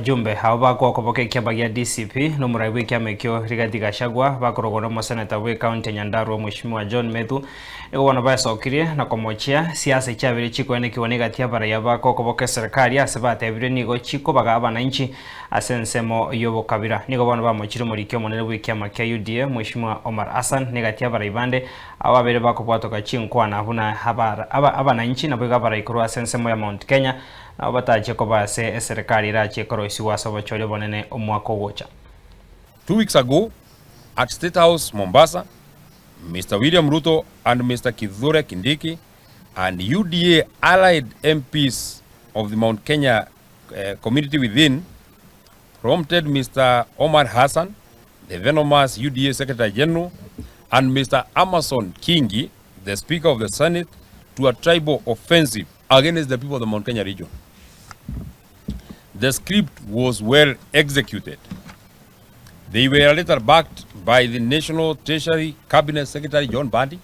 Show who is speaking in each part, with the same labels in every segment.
Speaker 1: abajumbe hao bakwa koboke kyabagia DCP no muraibu kyamekyo Rigathi Gachagua bakorogona mo senator we county Nyandarua Mheshimiwa John Methu ego wana basokirie na komochia siasa cyabire chiko ene kiwoneka tyabara yabako koboke serikali asebate ebire nigo chiko baga abananchi asensemo yobo kabira nigo bana bamochire muri kyo monene bw'ikyama kya UDA Mheshimiwa Omar Hassan negatyabara ibande ababere bakobwatoka chinkwana buna abananchi nabo gabara ikuru asensemo ya Mount Kenya na bataje ko base serikali irache koroisi wasaba chole bonene omwaka ogocha.
Speaker 2: 2 weeks ago at State House Mombasa, Mr. William Ruto and Mr. Kithure Kindiki and UDA allied MPs of the Mount Kenya community within prompted Mr. Omar Hassan, the venomous UDA Secretary General, and Mr. Amason Kingi, the Speaker of the Senate, to a tribal offensive against the people of the Mount Kenya region. The script was well executed. They were later backed by the National Treasury Cabinet Secretary John Bandi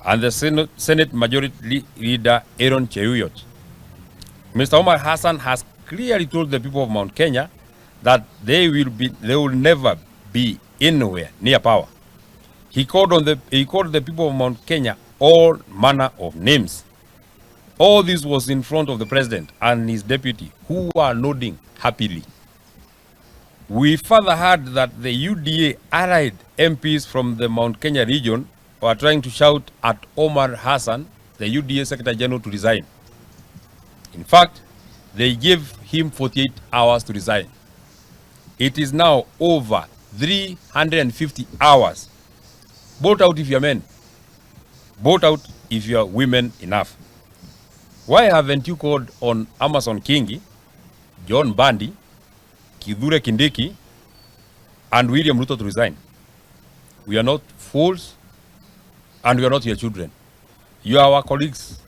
Speaker 2: and the Senate Majority Leader Aaron Cheruiyot. Mr. Omar Hassan has clearly told the people of Mount Kenya that they will never be anywhere near power. He called the people of Mount Kenya all manner of names. All this was in front of the president and his deputy, who were nodding happily. We further heard that the UDA allied MPs from the Mount Kenya region were trying to shout at Omar Hassan, the UDA Secretary General, to resign. In fact, they gave him 48 hours to resign. It is now over 350 hours. Vote out if you're men. Vote out if you're women enough. Why haven't you called on Amason Kingi, John Bandi, Kithure Kindiki, and William Ruto to resign? We are not fools, and we are not your children. You are our colleagues,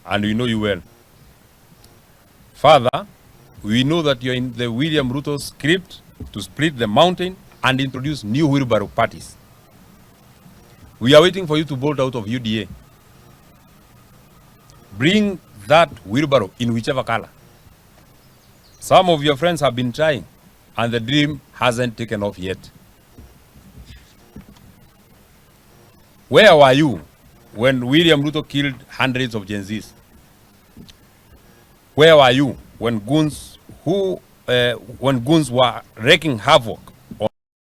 Speaker 2: and we know you well. Further, we know that you are in the William Ruto script to split the mountain and introduce new wheelbarrow parties. We are waiting for you to vote out of UDA. Bring that wheelbarrow in whichever color. Some of your friends have been trying, and the dream hasn't taken off yet. Where were you when William Ruto killed hundreds of Gen Zs? Where were you when goons were wreaking havoc